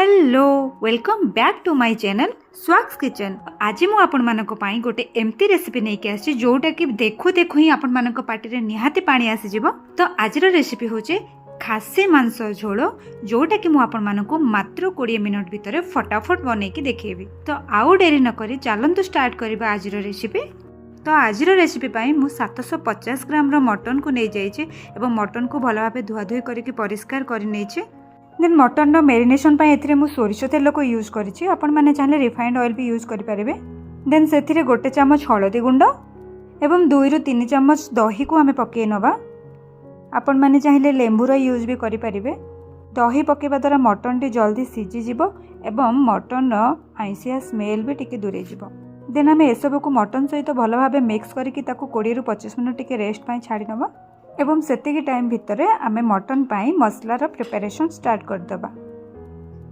Hello welcome back to my channel स्वाक्स kitchen. आज मु आपण मानक पई गोटे एमती रेसिपी नै के आसी जोटा कि देखु देखु ही आपण मानक पाटी रे निहाती पानी आसी जिवो। तो आज रो रेसिपी होचे खासी मांस झोल, जोटा कि मु आपण मानक मात्र 20 मिनट भितर फटाफट बनै की देखेबी। तो आउ डेरी न करी चलंतु स्टार्ट करबा आज रो रेसिपी। तो आज रेसिपी पाई मु 750 ग्राम रो मटन को नै जाइछे एवं मटन को भल भाबे धुआ धुई करके परिष्कार करि नैछे। देन मटन मेरिनेशन पाई एथिरे मु सोरिष तेल को यूज करिछि, आपण माने चाहे रिफाइंड ऑयल भी यूज करि परिबे। देन सेथिरे गोटे चम्मच हळदी गुंड एवं 2 ରୁ 3 चम्मच दही को आमे पके नबा। आपण माने चाहे लेंबू रो यूज भी करि परिबे। दही पकेबा द्वारा मटन टी जल्दी सिझी जिवो एवं मटन रो आइसिया स्मेल भी टिके दूरे जिवो। देन आमे एसबु को मटन सहित भल भाबे मिक्स करके ताकू 20 ରୁ 25 मिनट टिके रेस्ट पाई छाड़ी नबा एवं सेतिकी टाइम भितर आमे मटन पाई मसलार प्रिपरेशन स्टार्ट कर दबा।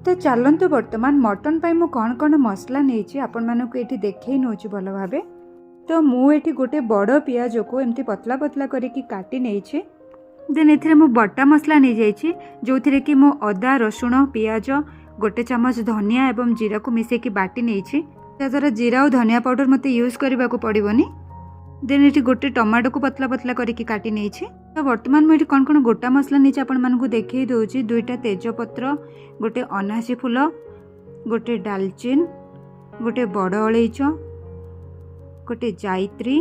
तो चलंतु वर्तमान मटन पाई मु कौन कौन मसला नेछि आपण मानको एठी देखै नोछि भल भाबे। तो मु एठी गोटे बड़ पियाज को एमती पतला पतला करके काटी नेछि। देन एथिरे मु बटा मसला नै जाइछि, जोथिरे कि मु अदा रसुण पियाज गोटे चम्मच धनिया एवं जीरा को मिसे की बाटी नेछि। त्याद्वारा जीरा और धनिया पाउडर मते यूज करबा को पड़िबोनी। देन ये गोटे टमाटो को पतला पतला करके काटी नहीं। तो बर्तमान मुझे कौन कौन गोटा मसला नहीं आपण मानकु देखै दउछि। 2टा तेजपत्र, गोटे अनासी फूल, गोटे डालचिन, गोटे बड़ अलैच, गोटे जायत्री,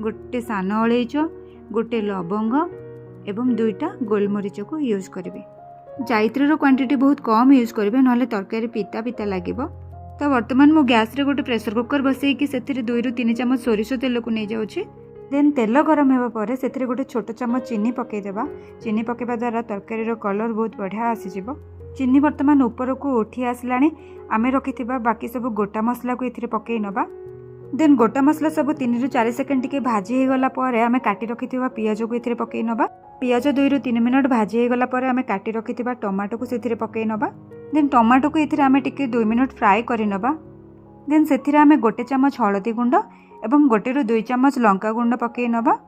गोटे सान अलैच, गोटे लवंग एवं 2टा गोलमरीच को यूज करेंगे। जायत्री रो क्वांटिटी बहुत कम यूज करेंगे, नहले तरकारी पीता पीता लगे। तो वर्तमान मु गैस रे गोटे प्रेशर कुकर बसई कि सेथिरे 2 ରୁ 3 चम्मच सोरिष तेल को नहीं जाउछि। देन तेल गरम हेबा परे सेथिरे गोटे छोट चम्मच चीनी पके देबा। चीनी पकेबा द्वारा तरकारी रो कलर बहुत बढ़िया आसी जिवो। चीनी वर्तमान ऊपर को उठी आसलाणी। आमे रखिथिबा बाकी सब गोटा मसला को एथिरे पकेई नबा। देन गोटा मसला सब 3 ରୁ 4 सेकंड टिके भाजी हे गला परे आमे काटी रखिथिबा पियाज को एथिरे पकेई नबा। पियाज 2 ରୁ 3 मिनट भाजी हे गला परे आमे काटी रखिथिबा टमाटो को सेथिरे पकेई नबा। देन टमाटो को एथिरे आमे टिके 2 मिनट फ्राई करि नबा। देन सेथिरे आमे गोटे चम्मच हळदी गुंड एवं 1 ରୁ 2 चम्मच लंका गुंड पकेई नबा।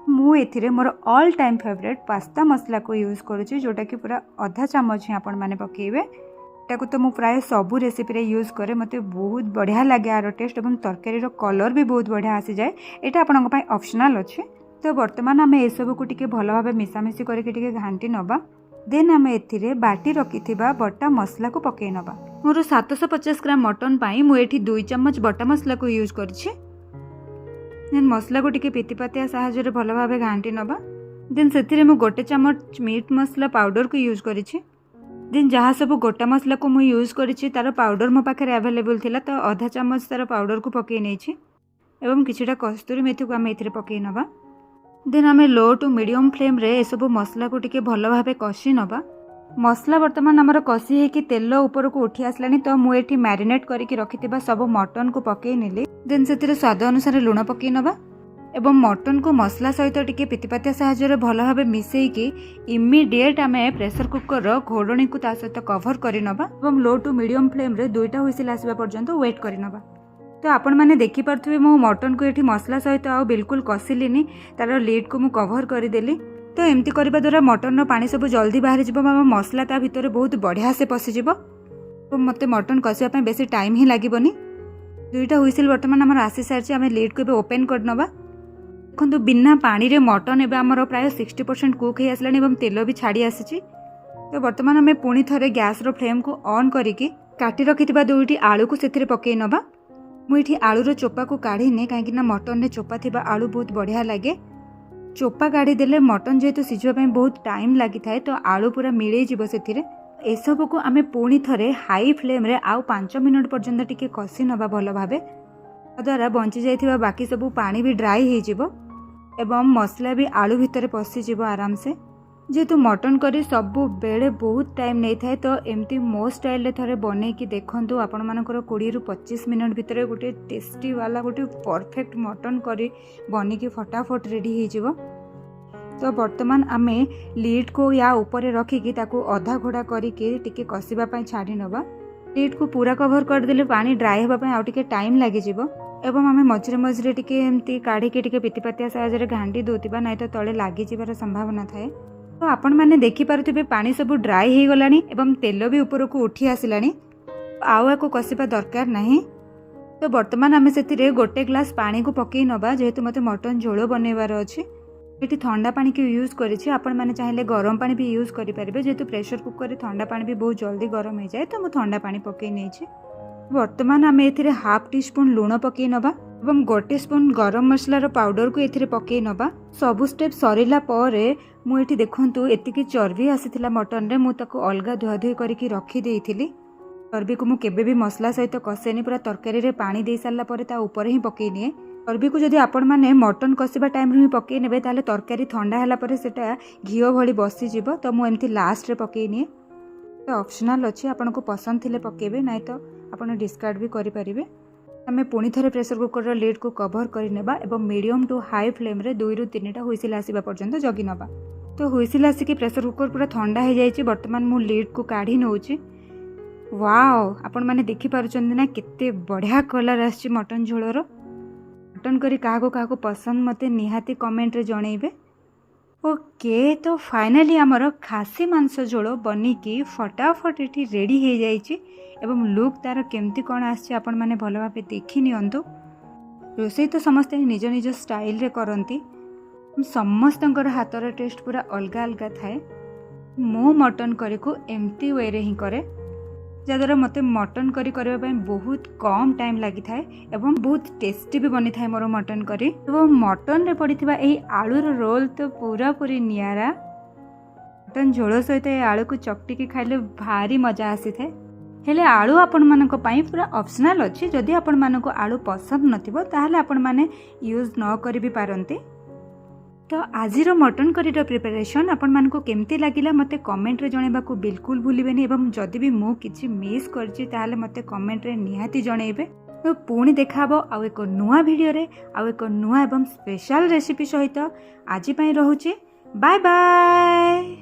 मु एथिरे more all time favourite pasta मसला को यूज करूछि, जोटा कि पूरा आधा चम्मच ही आपण माने पकेइबे। एटा को तो मु प्राय सबु रेसिपी रे यूज करे, मते बहुत बढ़िया लागे आरो टेस्ट एवं तरकारी रो कलर भी बहुत बढ़िया आसी जाए। एटा आपन पई ऑप्शनल अछि। तो वर्तमान आमे ए सब को टिके भलो भाबे मिसामिसी करके टिके घांटी नबा। देन आमे एथिरे बाटी रखिथिबा बटा मसला को पकेई नबा। मोर 750 ग्राम मटन पाई मु एठी 2 चम्मच बटा मसला को यूज करछि। देन मसला को टिके पितिपातिया सहायता रे भलो भाबे घांटी नबा। देन सेथिरे मु गोटे चम्मच मीट मसला पाउडर को यूज करिछि। देन जहाँ सब गोटा मसला को मु यूज करिछि तार पाउडर मो पाखे अवेलेबल थिला, तो आधा चम्मच तार पाउडर को पकेई नैछि एवं किछिटा कस्तूरी मेथी को आमे एथिरे पकेई नबा। देन आमे लो टू मीडियम फ्लेम रे ए सब मसला को टिके भलो भाबे कषि नबा। मसला वर्तमान हमर कषि हे कि तेल ऊपर को उठी आसलानी। तो मु एठी मैरिनेट करके रखिथिबा सब मटन को पकेई नेली। देन सेतिरे स्वाद अनुसार लूण पकेई नबा एवं मटन को मसला सहित टिके पितिपातिया सहायता रे भलो भाबे मिसेई कि इमीडिएट आमे प्रेशर कुकर रो घोडणी को ता सहित कवर करि नबा एवं लो टू मीडियम फ्लेम रे 2टा हुइसिल आसीबा पर्यंत वेट करि नबा। तो आपण माने देखि पारथुबे मो मटन को एठी मसला सहित आ बिल्कुल कसिलिनी, तार लीड को मु कवर करि देली। तो एमती करबा द्वारा मटन रो पानी सब जल्दी बाहर जिवो, मसला ता भितर बहुत बढ़िया से पसि जिवो। तो मते मटन कसिया पे बेसी टाइम ही लागिबोनी। 2टा हुइसिल वर्तमान हमर आसी सारछि। आमे लीड को बे ओपन कर नबा। देखंतु बिना पानी रे मटन एबे हमर प्राय 60% कुक हे आसलानी एवं तेल भी छाड़ी आसीछि। तो वर्तमान आमे पुणी थरे गैस रो फ्लेम को ऑन करिकि काटी रखिथिबा 2टी आलू को सेथिरे पकेई नबा। मु एठी आलू रो चोपा को काढी ने, काहेकि ना मटन रे चोपा थिबा आलू बहुत बढ़िया लागे। चोपा काढ़ी देले मटन जेहेतु सिझिबा पई बहुत टाइम लागि थाए, तो आलू पूरा मिलै जिवो सेथिरे। ए सब को आमे पुणी थरे हाई फ्लेम रे आउ 5 मिनट पर्यंत टिके कषि नबा भलो भाबे। द्वारा बंची जाइथिबा बाकी सब पानी भी ड्राई हे जिवो एवं मसला भी आलू भितर पसि जिवो आराम से। जेहेतु मटन करी सबु बेले बहुत टाइम नहीं थाए, तो एमती मो स्टाइल रे थरे बनै कि देखंतु आपण मानकर 20 ରୁ 25 मिनट भितर गोटे टेस्टी वाला गोटे परफेक्ट मटन करी बनी कि फटाफट रेडी हे जिवो। तो वर्तमान आमे लीड को या ऊपर रखिकी ताकू अधा घोड़ा करके टिके कसिबा पई छाड़ी नबा। लीड को पूरा कवर कर देले पानी ड्राई हेबा पई आ टिके टाइम लागि जिवो एवं आमे मझिरे मझिरे टिके एमती काढ़ी के टिके पितिपातिया सहायता रे घांटी दोतिबा, नै तो तळे लागि जिबार संभावना थाए। तो आपण मैंने देखिपे पानी सब ड्राई हो गलानी एवं तेल भी ऊपर को उठी आसलानी। आउ को कषिबा दरकार नहीं। तो बर्तमान आम से गोटे ग्लास पानी को पकई नवा जेहेतु मते मटन झोल बनइबार अछि। ये ठंडा पानी की यूज करिछि, आपण माने चाहिले गरम पानी भी यूज करि परिबे। जेहेतु प्रेशर कुकर रे ठंडा पानी भी बहुत जल्दी गरम हो जाए तो मु ठंडा पानी पकई नेछि। बर्तमान आम एथिरे हाफ टी स्पून लूण पकई नवा एवं गोटे स्पून गरम मसलार पाउडर को एथिरे पकई नवा। सबु स्टेप सरिला परे मु एठी देखंतु एतिकी चर्बी आसीथिला मटन रे, मु ताको अलगा धुआधुई करिकी रखी देइथिली। चर्बी को मुझे केबे भी मसला सहित कसेनी, पूरा तरकारी रे पानी दे सारा पर ता ऊपर ही पकई निए। चर्बी को जदि आपण माने मटन कषिबा टाइम रे ही पकई नेबे ताले तरकारी ठंडा हला पर सेटा घिओ भली बसी जिवो। तो मु एमती लास्ट रे पकई निए। तो ऑप्शनल अछि, आपण को पसंद थिले पकेबे, नाही तो आपण डिस्कार्ड भी करि परिबे। हमें पुणी थरे प्रेशर कुकर रो लिड को कवर करि नेबा एवं मीडियम टू हाई फ्लेम रे 2 ରୁ 3टा हुइसिल आसीबा पर्यंत जगी नबा। तो हुइसिल आसिकी प्रेशर कुकर पूरा ठंडा हो जाइछि। बर्तमान मु लिड को काढी नउछि। वाओ, आपण माने देखि पारुचंदी ना केते बढ़िया कलर आछि मटन झोलर। मटन करी काहाको पसंद मते निहाती कमेंट रे जणैबे। ओके, तो फाइनली आमर खासी मांस झोल बनिकी फटाफट एठी रेडी हो जाइछि एवं लुक तार केमती कौन आछि आपण माने भल भाबे देखि नियंतु। रोसई तो समस्ते निज निज स्टाइल रे करंती, समस्तंकर हातर टेस्ट पूरा अलगा अलगा थाए। मो मटन करी को एमती वे रे ही करे, जद्वारा मते मटन करी करबा पई बहुत कम टाइम लागि थाए एवं बहुत टेस्टी भी बनी थाए मोर मटन करी। एवं मटन रे पड़िथिबा एही आलूर रोल तो पूरा पूरी नियारा। मटन झोल सहित ए आलू को चकटी के खाइले भारी मजा आसी थाए। हेले आलू आपण मानक पई पूरा ऑप्शनल अछि। जदि आपण मानक आलू पसंद नथिबो ताहाले आपण माने यूज न करि भी पारंती। तो आजिर मटन करीर प्रिपरेशन आपण मानक केमती लागिला मते कमेंट रे जणेबा को बिल्कुल भूलिबेनी एवं जदि भी मु किछि मिस करछि ताहाले मते कमेंट रे निहाती जणेबे। तो पुणी देखाबो आउ एक नुआ वीडियो रे आउ एक नुआ एवं स्पेशल रेसिपी सहित। आज पई रहूची, बाय बाय।